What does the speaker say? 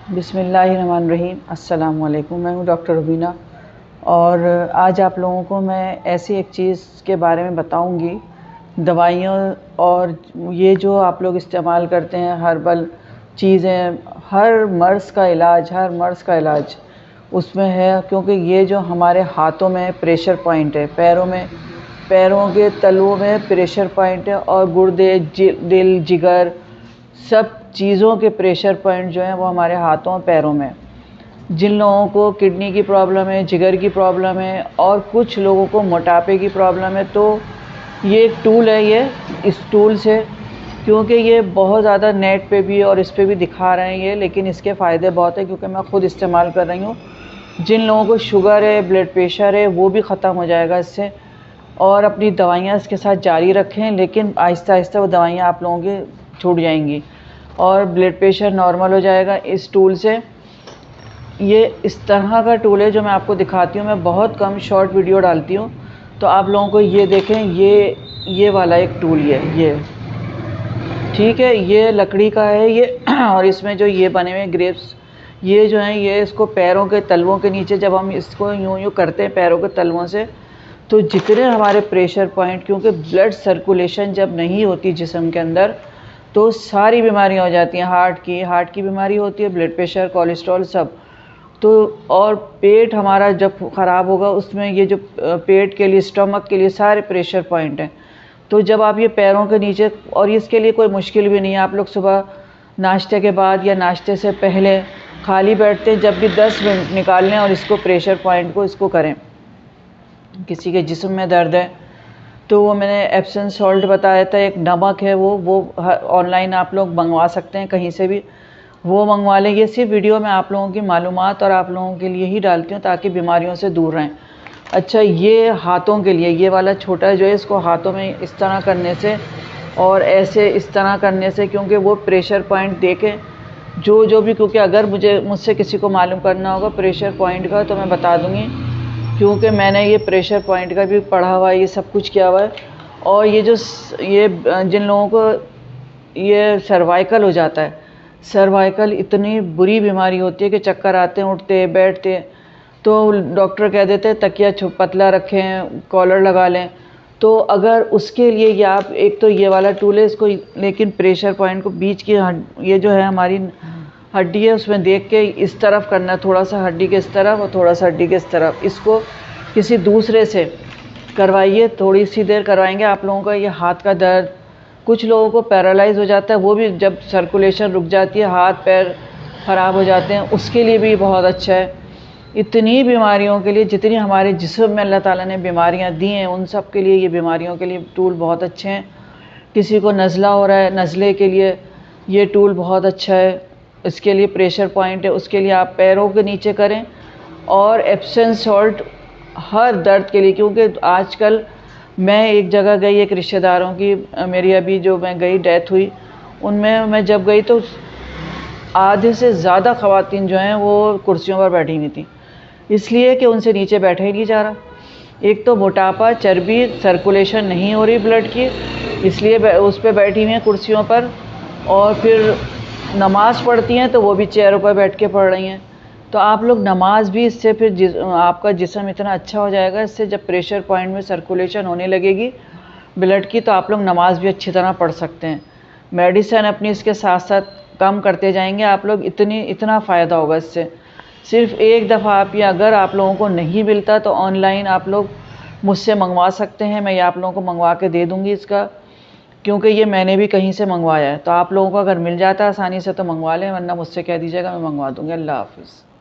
बिस्मिल्लाहिर्रहमानिर्रहीम। अस्सलाम वालेकुम। मैं हूँ डॉक्टर रुबीना और आज आप लोगों को मैं ऐसी एक चीज़ के बारे में बताऊंगी, दवाइयों और ये जो आप लोग इस्तेमाल करते हैं हर्बल चीज़ें, हर मर्ज़ का इलाज उसमें है। क्योंकि ये जो हमारे हाथों में प्रेशर पॉइंट है, पैरों के तलवों में प्रेशर पॉइंट है और गुर्दे, दिल, जिगर, सब चीज़ों के प्रेशर पॉइंट जो हैं वो हमारे हाथों और पैरों में। जिन लोगों को किडनी की प्रॉब्लम है, जिगर की प्रॉब्लम है और कुछ लोगों को मोटापे की प्रॉब्लम है, तो ये एक टूल है। ये इस टूल से, क्योंकि ये बहुत ज़्यादा नेट पे भी और इस पे भी दिखा रहे हैं ये, लेकिन इसके फ़ायदे बहुत हैं क्योंकि मैं ख़ुद इस्तेमाल कर रही हूँ। जिन लोगों को शुगर है, ब्लड प्रेशर है, वो भी ख़त्म हो जाएगा इससे। और अपनी दवाइयाँ इसके साथ जारी रखें, लेकिन आहिस्ता आहिस्ता वो दवाइयाँ आप लोगों की छूट जाएंगी और ब्लड प्रेशर नॉर्मल हो जाएगा इस टूल से। ये इस तरह का टूल है जो मैं आपको दिखाती हूँ। मैं बहुत कम शॉर्ट वीडियो डालती हूँ, तो आप लोगों को ये देखें, ये वाला एक टूल ये ठीक है। ये लकड़ी का है ये और इसमें जो ये बने हुए ग्रेप्स, ये जो हैं, ये इसको पैरों के तलवों के नीचे जब हम इसको यूँ करते हैं पैरों के तलवों से, तो जितने हमारे प्रेशर पॉइंट, क्योंकि ब्लड सर्कुलेशन जब नहीं होती जिस्म के अंदर तो सारी बीमारियां हो जाती हैं। हार्ट की बीमारी होती है, ब्लड प्रेशर, कोलेस्ट्रॉल, सब। तो और पेट हमारा जब ख़राब होगा, उसमें ये जो पेट के लिए, स्टमक के लिए सारे प्रेशर पॉइंट हैं। तो जब आप ये पैरों के नीचे, और इसके लिए कोई मुश्किल भी नहीं है, आप लोग सुबह नाश्ते के बाद या नाश्ते से पहले खाली बैठते हैं, जब भी 10 मिनट निकाल लें और इसको प्रेशर पॉइंट को इसको करें। किसी के जिस्म में दर्द है तो वो मैंने एप्सम सॉल्ट बताया था, एक नमक है, वो ऑनलाइन आप लोग मंगवा सकते हैं, कहीं से भी वो मंगवा लें। ये सिर्फ वीडियो में आप लोगों की मालूमात और आप लोगों के लिए ही डालती हूँ ताकि बीमारियों से दूर रहें। अच्छा, ये हाथों के लिए, ये वाला छोटा जो है, इसको हाथों में इस तरह करने से और ऐसे इस तरह करने से, क्योंकि वो प्रेशर पॉइंट देखें जो भी, क्योंकि अगर मुझसे किसी को मालूम करना होगा प्रेशर पॉइंट का तो मैं बता दूँगी, क्योंकि मैंने ये प्रेशर पॉइंट का भी पढ़ा हुआ है, ये सब कुछ किया हुआ है। और ये जिन लोगों को ये सर्वाइकल हो जाता है, सर्वाइकल इतनी बुरी बीमारी होती है कि चक्कर आते हैं, उठते बैठते, तो डॉक्टर कह देते हैं तकिया पतला रखें, कॉलर लगा लें। तो अगर उसके लिए ये आप, एक तो ये वाला टूल है इसको, लेकिन प्रेशर पॉइंट को बीच की ये जो है हमारी हड्डी है, उसमें देख के इस तरफ करना, थोड़ा सा हड्डी के इस तरफ और थोड़ा सा हड्डी के इस तरफ। इसको किसी दूसरे से करवाइए, थोड़ी सी देर करवाएंगे आप लोगों का ये हाथ का दर्द, कुछ लोगों को पैरालाइज हो जाता है, वो भी जब सर्कुलेशन रुक जाती है, हाथ पैर ख़राब हो जाते हैं, उसके लिए भी बहुत अच्छा है। इतनी बीमारियों के लिए, जितनी हमारे जिस्म में अल्लाह ताला ने बीमारियां दी हैं, उन सब के लिए ये बीमारियों के लिए टूल बहुत अच्छे हैं। किसी को नज़ला हो रहा है, नज़ले के लिए ये टूल बहुत अच्छा है। इसके लिए प्रेशर पॉइंट है, उसके लिए आप पैरों के नीचे करें। और एप्सम सॉल्ट हर दर्द के लिए, क्योंकि आजकल मैं एक जगह गई, एक रिश्तेदारों की, मेरी अभी जो मैं गई डेथ हुई, उनमें मैं जब गई तो आधे से ज़्यादा ख़वातीन जो हैं वो कुर्सियों पर बैठी हुई थी, इसलिए कि उनसे नीचे बैठा ही नहीं जा रहा। एक तो मोटापा, चर्बी, सर्कुलेशन नहीं हो रही ब्लड की, इसलिए उस पर बैठी हुई हैं कुर्सियों पर। और फिर नमाज़ पढ़ती हैं तो वो भी चेयरों पर बैठ के पढ़ रही हैं। तो आप लोग नमाज भी, इससे फिर आपका जिस्म इतना अच्छा हो जाएगा, इससे जब प्रेशर पॉइंट में सर्कुलेशन होने लगेगी ब्लड की, तो आप लोग नमाज भी अच्छी तरह पढ़ सकते हैं। मेडिसिन अपनी इसके साथ साथ कम करते जाएंगे आप लोग, इतना फ़ायदा होगा इससे। सिर्फ एक दफ़ा आप, ये अगर आप लोगों को नहीं मिलता तो ऑनलाइन आप लोग मुझसे मंगवा सकते हैं, मैं ये आप लोगों को मंगवा के दे दूँगी इसका, क्योंकि ये मैंने भी कहीं से मंगवाया है। तो आप लोगों को अगर मिल जाता है आसानी से तो मंगवा लें, वरना मुझसे कह दीजिएगा, मैं मंगवा दूँगी। अल्लाह हाफ़िज़।